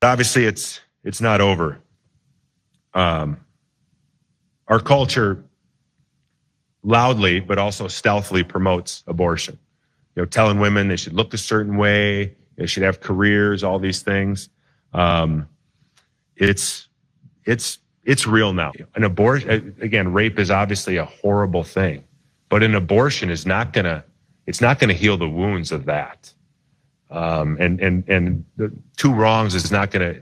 Obviously, it's not over. Our culture loudly, but also stealthily promotes abortion. Telling women they should look a certain way, they should have careers, all these things. It's real now. An abortion, again, rape is obviously a horrible thing, but an abortion is not gonna heal the wounds of that. And the two wrongs is not gonna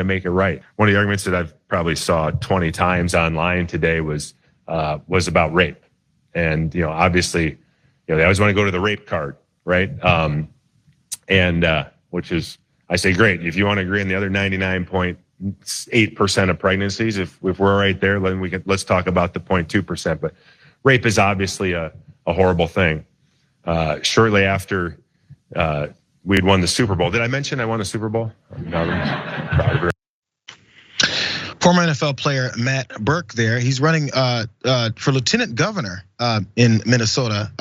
make it right. One of the arguments that I've probably saw 20 times online today was about rape. And, obviously, they always want to go to the rape card, right? Which is, I say, great. If you want to agree on the other 99.8% of pregnancies, if we're right there, then let's talk about the 0.2%. But rape is obviously a horrible thing. Shortly after we'd won the Super Bowl. Did I mention I won a Super Bowl? Former NFL player Matt Birk there, he's running for lieutenant governor in Minnesota.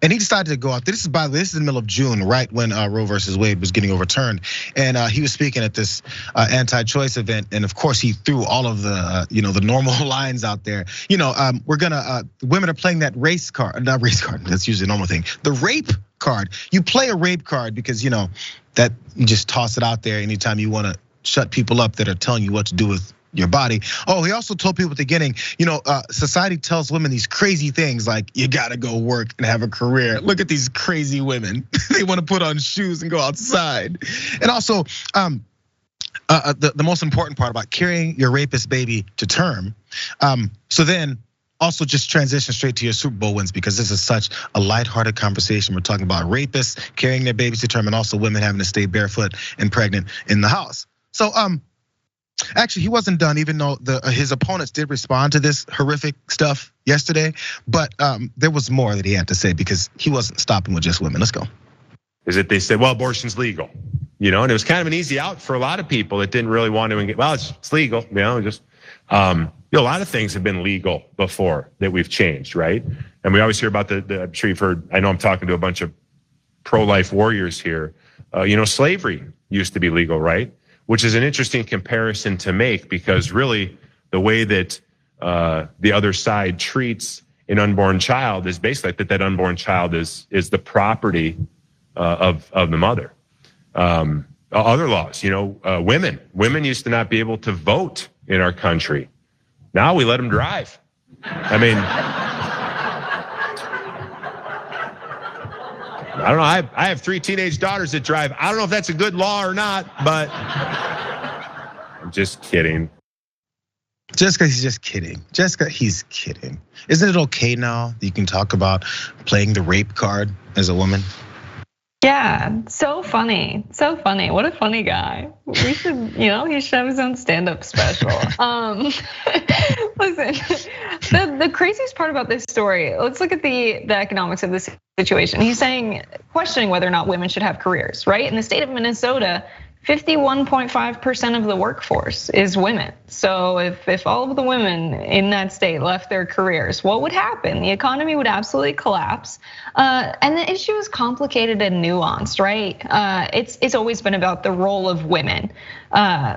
And he decided to go out. This is in the middle of June, right when Roe versus Wade was getting overturned. And he was speaking at this anti-choice event. And of course, he threw all of the, the normal lines out there. Women are playing that not race card. That's usually a normal thing. The rape card. You play a rape card because, that you just toss it out there anytime you want to shut people up that are telling you what to do with your body. Oh, he also told people at the beginning, society tells women these crazy things like you gotta go work and have a career. Look at these crazy women. They want to put on shoes and go outside. And also, the most important part about carrying your rapist baby to term. So then also just transition straight to your Super Bowl wins, because this is such a lighthearted conversation. We're talking about rapists carrying their babies to term and also women having to stay barefoot and pregnant in the house. So actually, he wasn't done, even though his opponents did respond to this horrific stuff yesterday. But there was more that he had to say because he wasn't stopping with just women. Let's go. Is that they said, well, abortion's legal, and it was kind of an easy out for a lot of people that didn't really want to engage. Well, it's legal, just a lot of things have been legal before that we've changed, right? And we always hear about I'm sure you've heard. I know I'm talking to a bunch of pro-life warriors here. Slavery used to be legal, right? Which is an interesting comparison to make, because really the way that the other side treats an unborn child is basically that unborn child is the property of the mother. Other laws, women used to not be able to vote in our country. Now we let them drive. I mean, I don't know. I have 3 teenage daughters that drive. I don't know if that's a good law or not, but I'm just kidding. Jessica, he's just kidding. Jessica, he's kidding. Isn't it okay now that you can talk about playing the rape card as a woman? Yeah, so funny, so funny. What a funny guy. We should, he should have his own stand-up special. Listen, the craziest part about this story, let's look at the economics of this situation. He's questioning whether or not women should have careers, right? In the state of Minnesota, 51.5% of the workforce is women. So if all of the women in that state left their careers, what would happen? The economy would absolutely collapse. And the issue is complicated and nuanced, right? It's always been about the role of women.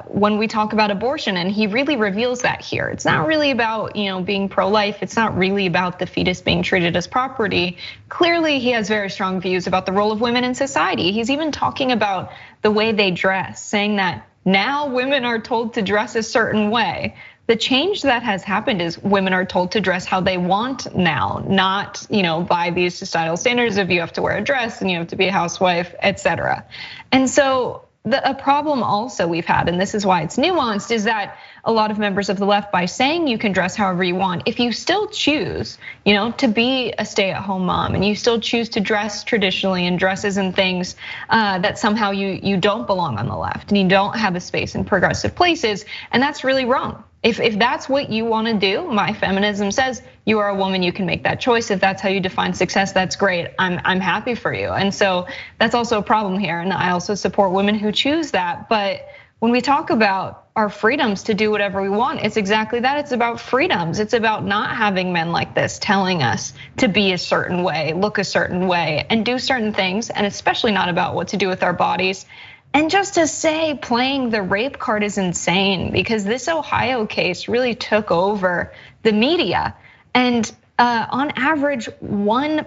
When we talk about abortion, and he really reveals that here, it's not really about being pro-life. It's not really about the fetus being treated as property. Clearly, he has very strong views about the role of women in society. He's even talking about the way they dress, saying that now women are told to dress a certain way. The change that has happened is women are told to dress how they want now, not by these societal standards of you have to wear a dress and you have to be a housewife, etc. And so a problem also we've had, and this is why it's nuanced, is that a lot of members of the left, by saying you can dress however you want, if you still choose, to be a stay-at-home mom, and you still choose to dress traditionally in dresses and things that somehow you don't belong on the left, and you don't have a space in progressive places, and that's really wrong. If that's what you want to do, my feminism says you are a woman, you can make that choice. If that's how you define success, that's great. I'm happy for you. And so that's also a problem here. And I also support women who choose that. But when we talk about our freedoms to do whatever we want, it's exactly that. It's about freedoms. It's about not having men like this telling us to be a certain way, look a certain way, and do certain things, and especially not about what to do with our bodies. And just to say playing the rape card is insane, because this Ohio case really took over the media. And on average, one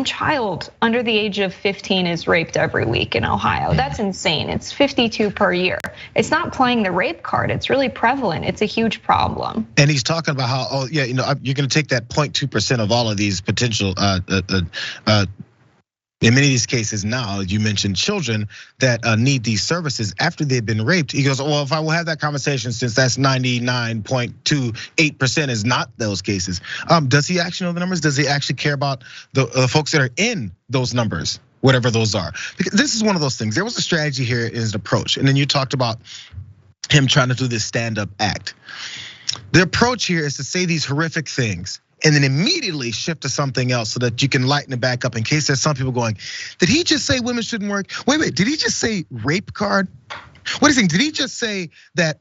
child under the age of 15 is raped every week in Ohio. That's insane. It's 52 per year. It's not playing the rape card. It's really prevalent. It's a huge problem. And he's talking about how, oh yeah, you're gonna take that 0.2% of all of these potential in many of these cases now, you mentioned children that need these services after they've been raped. He goes, well, if I will have that conversation, since that's 99.28% is not those cases. Does he actually know the numbers? Does he actually care about the folks that are in those numbers, whatever those are? Because this is one of those things. There was a strategy here in his approach. And then you talked about him trying to do this stand-up act. The approach here is to say these horrific things and then immediately shift to something else so that you can lighten it back up, in case there's some people going, did he just say women shouldn't work? Wait, did he just say rape card? What is he? Did he just say that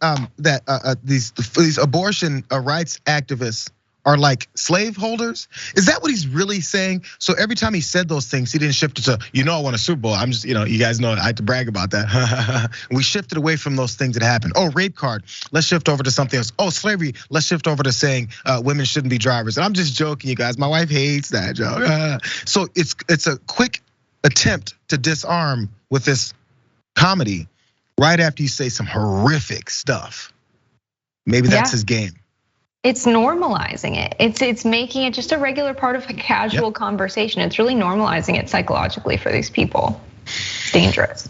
these abortion rights activists are like slave holders? Is that what he's really saying? So every time he said those things, he didn't shift it to, I won a Super Bowl. I'm just, you guys know I had to brag about that. We shifted away from those things that happened. Oh, rape card, let's shift over to something else. Oh, slavery, let's shift over to saying women shouldn't be drivers. And I'm just joking, you guys. My wife hates that joke. So it's a quick attempt to disarm with this comedy right after you say some horrific stuff. Maybe that's his game. It's normalizing it. It's making it just a regular part of a casual conversation. It's really normalizing it psychologically for these people. It's dangerous.